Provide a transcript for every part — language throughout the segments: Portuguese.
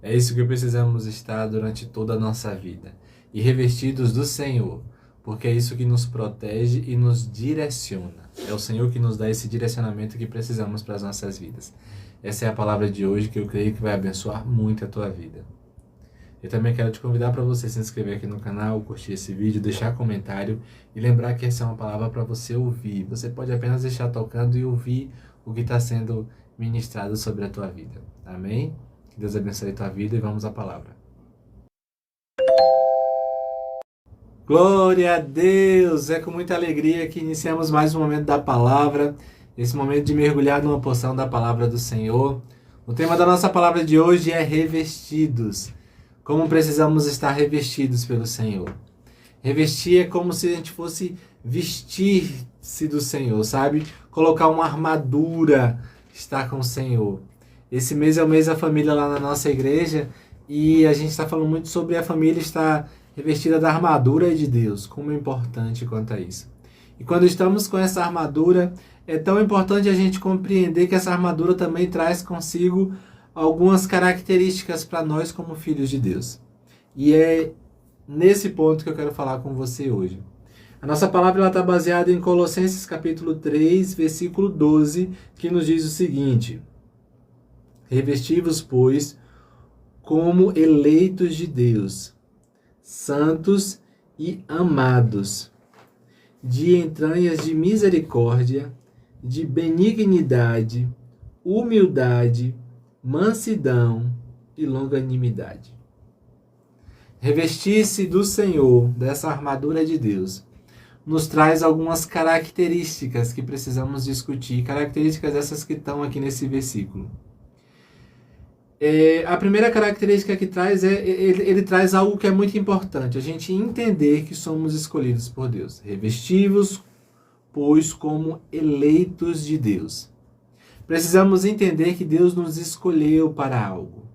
É isso que precisamos estar durante toda a nossa vida. E revestidos do Senhor, porque é isso que nos protege e nos direciona. É o Senhor que nos dá esse direcionamento que precisamos para as nossas vidas. Essa é a palavra de hoje que eu creio que vai abençoar muito a tua vida. Eu também quero te convidar para você se inscrever aqui no canal, curtir esse vídeo, deixar comentário e lembrar que essa é uma palavra para você ouvir. Você pode apenas deixar tocando e ouvir o que está sendo ministrado sobre a tua vida. Amém? Que Deus abençoe a tua vida e vamos à palavra. Glória a Deus! É com muita alegria que iniciamos mais um momento da palavra, esse momento de mergulhar numa porção da palavra do Senhor. O tema da nossa palavra de hoje é revestidos. Como precisamos estar revestidos pelo Senhor. Revestir é como se a gente fosse vestir-se do Senhor, sabe? Colocar uma armadura, estar com o Senhor. Esse mês é o mês da família lá na nossa igreja e a gente está falando muito sobre a família estar revestida da armadura de Deus. Como é importante quanto a isso. E quando estamos com essa armadura, é tão importante a gente compreender que essa armadura também traz consigo algumas características para nós como filhos de Deus. E é nesse ponto que eu quero falar com você hoje. A nossa palavra está baseada em Colossenses capítulo 3, versículo 12, que nos diz o seguinte: revesti-vos, pois, como eleitos de Deus, santos e amados, de entranhas de misericórdia, de benignidade, humildade, mansidão e longanimidade. Revestir-se do Senhor, dessa armadura de Deus, nos traz algumas características que precisamos discutir, características essas que estão aqui nesse versículo. A primeira característica que traz ele traz algo que é muito importante, a gente entender que somos escolhidos por Deus. Revesti-vos, pois, como eleitos de Deus. Precisamos entender que Deus nos escolheu para algo.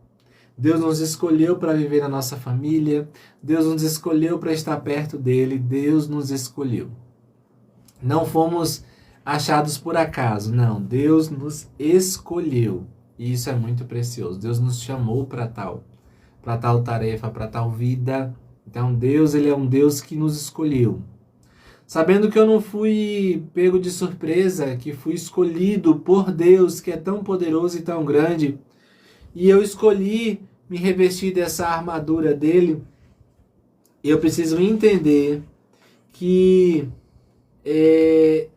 Deus nos escolheu para viver na nossa família. Deus nos escolheu para estar perto dele. Deus nos escolheu. Não fomos achados por acaso. Não, Deus nos escolheu. E isso é muito precioso. Deus nos chamou para tal tarefa, para tal vida. Então Deus, ele é um Deus que nos escolheu. Sabendo que eu não fui pego de surpresa, que fui escolhido por Deus, que é tão poderoso e tão grande, e eu escolhi me revestir dessa armadura dele, eu preciso entender que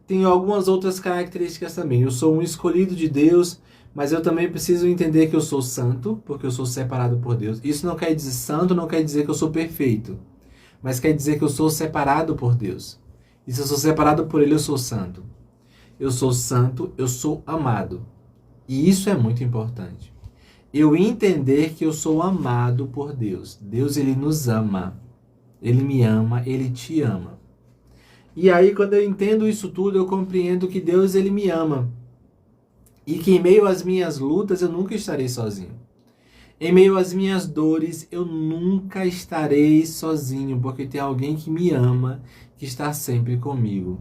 tem algumas outras características também. Eu sou um escolhido de Deus, mas eu também preciso entender que eu sou santo, porque eu sou separado por Deus. Isso não quer dizer santo, não quer dizer que eu sou perfeito, mas quer dizer que eu sou separado por Deus. E se eu sou separado por ele, eu sou santo. Eu sou santo, eu sou amado. E isso é muito importante. Eu entender que eu sou amado por Deus. Deus, ele nos ama. Ele me ama, ele te ama. E aí, quando eu entendo isso tudo, eu compreendo que Deus, ele me ama. E que em meio às minhas lutas, eu nunca estarei sozinho. Em meio às minhas dores, eu nunca estarei sozinho, porque tem alguém que me ama, que está sempre comigo.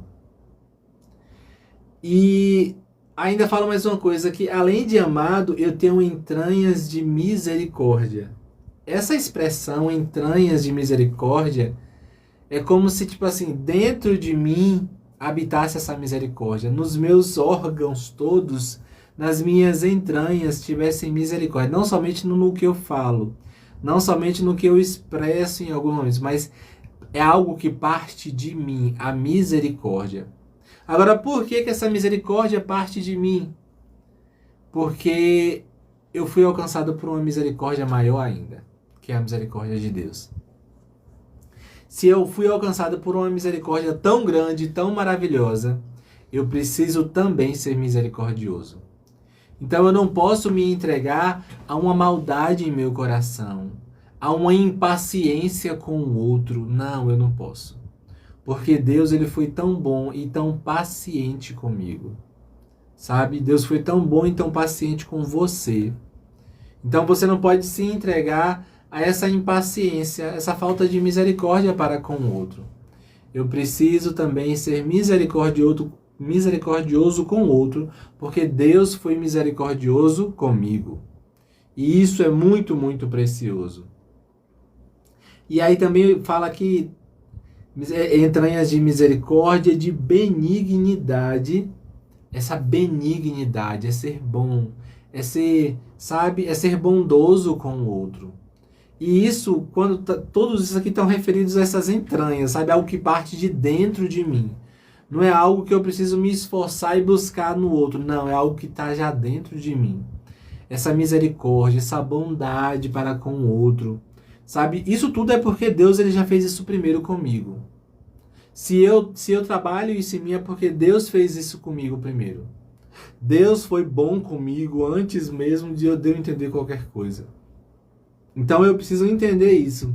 E ainda falo mais uma coisa, que além de amado, eu tenho entranhas de misericórdia. Essa expressão, entranhas de misericórdia, é como se, tipo assim, dentro de mim habitasse essa misericórdia. Nos meus órgãos todos, nas minhas entranhas, tivessem misericórdia. Não somente no que eu falo, não somente no que eu expresso em alguns momentos, mas é algo que parte de mim, a misericórdia. Agora, por que essa misericórdia parte de mim? Porque eu fui alcançado por uma misericórdia maior ainda, que é a misericórdia de Deus. Se eu fui alcançado por uma misericórdia tão grande, tão maravilhosa, eu preciso também ser misericordioso. Então eu não posso me entregar a uma maldade em meu coração, a uma impaciência com o outro. Não, eu não posso. Porque Deus, ele foi tão bom e tão paciente comigo. Sabe? Deus foi tão bom e tão paciente com você. Então você não pode se entregar a essa impaciência, essa falta de misericórdia para com o outro. Eu preciso também ser misericordioso com o outro, porque Deus foi misericordioso comigo. E isso é muito, muito precioso. E aí também fala que entranhas de misericórdia, de benignidade. Essa benignidade é ser bom, é ser, sabe, é ser bondoso com o outro. E isso, quando todos isso aqui estão referidos a essas entranhas, sabe, algo que parte de dentro de mim. Não é algo que eu preciso me esforçar e buscar no outro, não, é algo que está já dentro de mim. Essa misericórdia, essa bondade para com o outro, sabe? Isso tudo é porque Deus ele já fez isso primeiro comigo. Se eu trabalho isso em mim é porque Deus fez isso comigo primeiro. Deus foi bom comigo antes mesmo de eu entender qualquer coisa. Então eu preciso entender isso.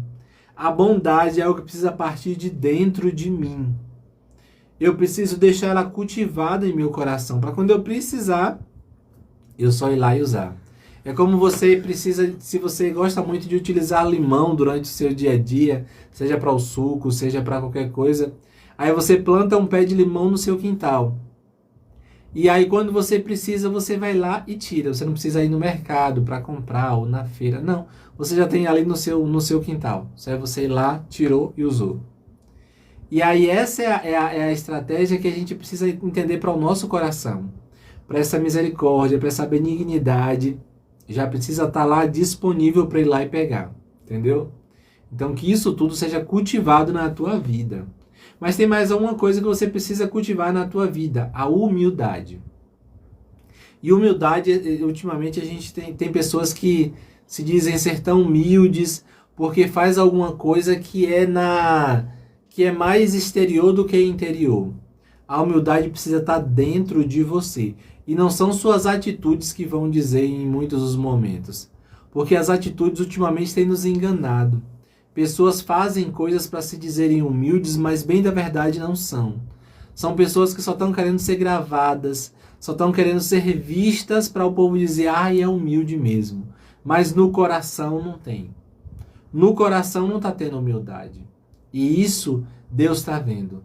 A bondade é algo que precisa partir de dentro de mim. Eu preciso deixar ela cultivada em meu coração, para quando eu precisar, eu só ir lá e usar. É como você precisa, se você gosta muito de utilizar limão durante o seu dia a dia, seja para o suco, seja para qualquer coisa, aí você planta um pé de limão no seu quintal. E aí quando você precisa, você vai lá e tira. Você não precisa ir no mercado para comprar ou na feira, não. Você já tem ali no seu quintal. Só é você ir lá, tirou e usou. E aí essa é a estratégia que a gente precisa entender para o nosso coração. Para essa misericórdia, para essa benignidade, já precisa estar lá disponível para ir lá e pegar. Entendeu? Então que isso tudo seja cultivado na tua vida. Mas tem mais uma coisa que você precisa cultivar na tua vida, a humildade. E humildade, ultimamente a gente tem pessoas que se dizem ser tão humildes porque faz alguma coisa que é mais exterior do que interior. A humildade precisa estar dentro de você. E não são suas atitudes que vão dizer em muitos dos momentos. Porque as atitudes ultimamente têm nos enganado. Pessoas fazem coisas para se dizerem humildes, mas bem da verdade não são. São pessoas que só estão querendo ser gravadas, só estão querendo ser vistas para o povo dizer, é humilde mesmo. Mas no coração não tem. No coração não está tendo humildade. E isso Deus está vendo.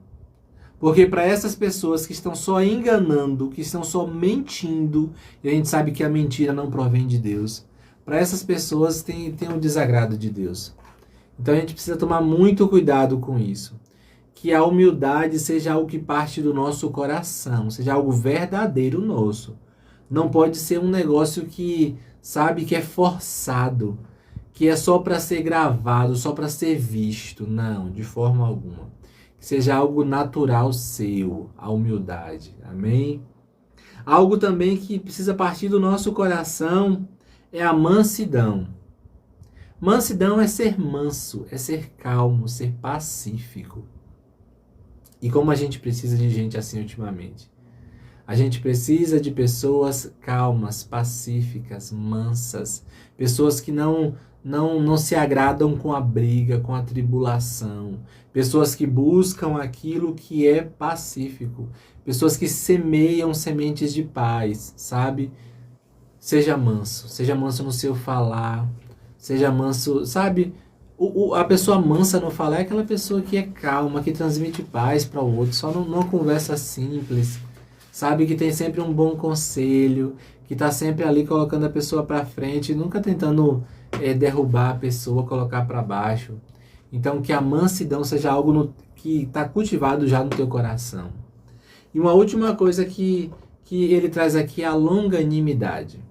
Porque para essas pessoas que estão só enganando, que estão só mentindo, e a gente sabe que a mentira não provém de Deus, para essas pessoas tem um desagrado de Deus. Então a gente precisa tomar muito cuidado com isso. Que a humildade seja algo que parte do nosso coração, seja algo verdadeiro nosso. Não pode ser um negócio que, sabe, que é forçado, que é só para ser gravado, só para ser visto. Não, de forma alguma. Que seja algo natural seu, a humildade. Amém? Algo também que precisa partir do nosso coração é a mansidão. Mansidão é ser manso, é ser calmo, ser pacífico. E como a gente precisa de gente assim ultimamente? A gente precisa de pessoas calmas, pacíficas, mansas. Pessoas que não se agradam com a briga, com a tribulação. Pessoas que buscam aquilo que é pacífico. Pessoas que semeiam sementes de paz, sabe? Seja manso no seu falar. Seja manso, sabe? A pessoa mansa no falar é aquela pessoa que é calma, que transmite paz para o outro, só numa conversa simples, sabe? Que tem sempre um bom conselho, que está sempre ali colocando a pessoa para frente, nunca tentando derrubar a pessoa, colocar para baixo. Então que a mansidão seja algo que está cultivado já no teu coração. E uma última coisa que ele traz aqui é a longanimidade.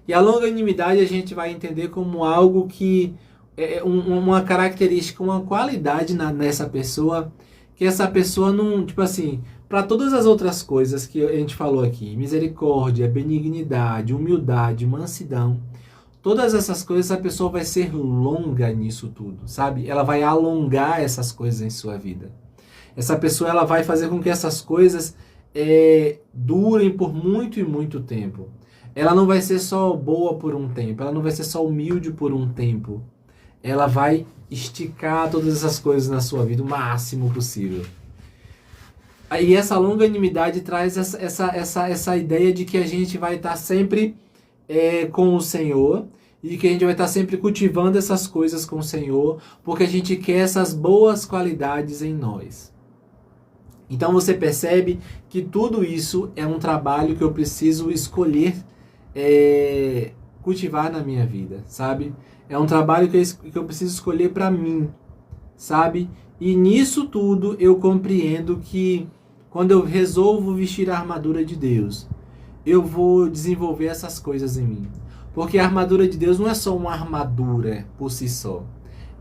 E a longanimidade a gente vai entender como algo que é uma característica, uma qualidade nessa pessoa, que essa pessoa não, tipo assim, para todas as outras coisas que a gente falou aqui, misericórdia, benignidade, humildade, mansidão, todas essas coisas a pessoa vai ser longa nisso tudo, sabe? Ela vai alongar essas coisas em sua vida. Essa pessoa ela vai fazer com que essas coisas durem por muito e muito tempo. Ela não vai ser só boa por um tempo, ela não vai ser só humilde por um tempo. Ela vai esticar todas essas coisas na sua vida o máximo possível. E essa longanimidade traz essa ideia de que a gente vai estar sempre com o Senhor e que a gente vai estar sempre cultivando essas coisas com o Senhor, porque a gente quer essas boas qualidades em nós. Então você percebe que tudo isso é um trabalho que eu preciso escolher cultivar na minha vida, sabe? É um trabalho que eu preciso escolher para mim, sabe? E nisso tudo eu compreendo que quando eu resolvo vestir a armadura de Deus, eu vou desenvolver essas coisas em mim. Porque a armadura de Deus não é só uma armadura por si só.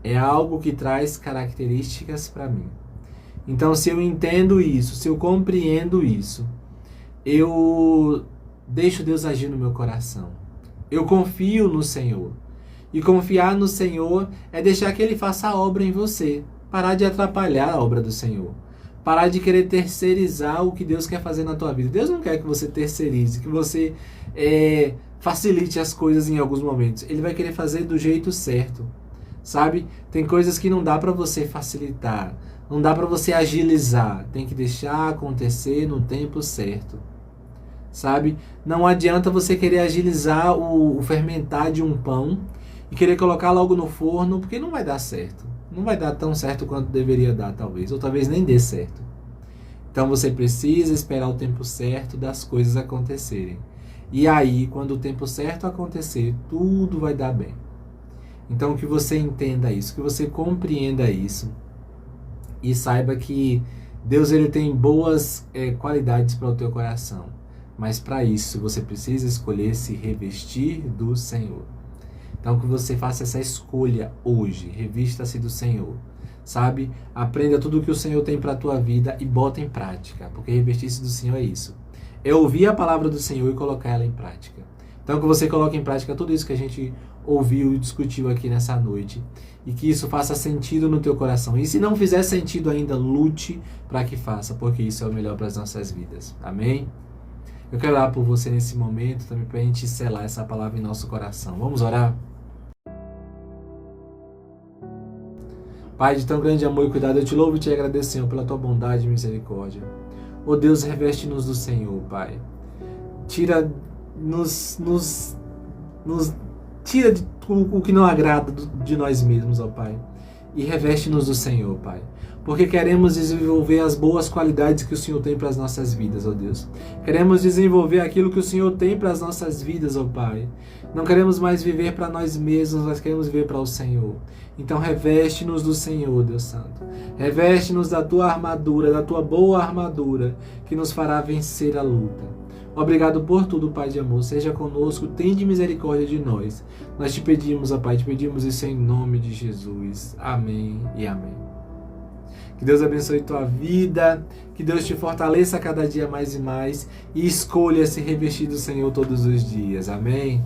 É algo que traz características para mim. Então, se eu entendo isso, se eu compreendo isso, eu deixo Deus agir no meu coração. Eu confio no Senhor. E confiar no Senhor é deixar que Ele faça a obra em você. Parar de atrapalhar a obra do Senhor. Parar de querer terceirizar o que Deus quer fazer na tua vida. Deus não quer que você terceirize, que você facilite as coisas em alguns momentos. Ele vai querer fazer do jeito certo, sabe? Tem coisas que não dá para você facilitar, não dá para você agilizar. Tem que deixar acontecer no tempo certo, sabe? Não adianta você querer agilizar o fermentar de um pão e querer colocar logo no forno, porque não vai dar certo. Não vai dar tão certo quanto deveria dar, talvez. Ou talvez nem dê certo. Então você precisa esperar o tempo certo das coisas acontecerem. E aí, quando o tempo certo acontecer, tudo vai dar bem. Então que você entenda isso, que você compreenda isso. E saiba que Deus ele tem boas qualidades para o teu coração. Mas para isso você precisa escolher se revestir do Senhor. Então que você faça essa escolha hoje, revista-se do Senhor, sabe? Aprenda tudo o que o Senhor tem para a tua vida e bota em prática, porque revestir-se do Senhor é isso. É ouvir a palavra do Senhor e colocar ela em prática. Então que você coloque em prática tudo isso que a gente ouviu e discutiu aqui nessa noite e que isso faça sentido no teu coração. E se não fizer sentido ainda, lute para que faça, porque isso é o melhor para as nossas vidas. Amém? Eu quero orar por você nesse momento também para a gente selar essa palavra em nosso coração. Vamos orar? Pai, de tão grande amor e cuidado, eu te louvo e te agradeço, Senhor, pela tua bondade e misericórdia. Ó Deus, reveste-nos do Senhor, Pai. Tira o que não agrada de nós mesmos, ó Pai. E reveste-nos do Senhor, Pai. Porque queremos desenvolver as boas qualidades que o Senhor tem para as nossas vidas, ó Deus. Queremos desenvolver aquilo que o Senhor tem para as nossas vidas, ó Pai. Não queremos mais viver para nós mesmos, nós queremos viver para o Senhor. Então reveste-nos do Senhor, Deus Santo. Reveste-nos da tua armadura, da tua boa armadura, que nos fará vencer a luta. Obrigado por tudo, Pai de amor. Seja conosco, tende misericórdia de nós. Nós te pedimos, ó Pai, te pedimos isso em nome de Jesus. Amém e amém. Que Deus abençoe tua vida, que Deus te fortaleça cada dia mais e mais e escolha se revestir do Senhor todos os dias. Amém?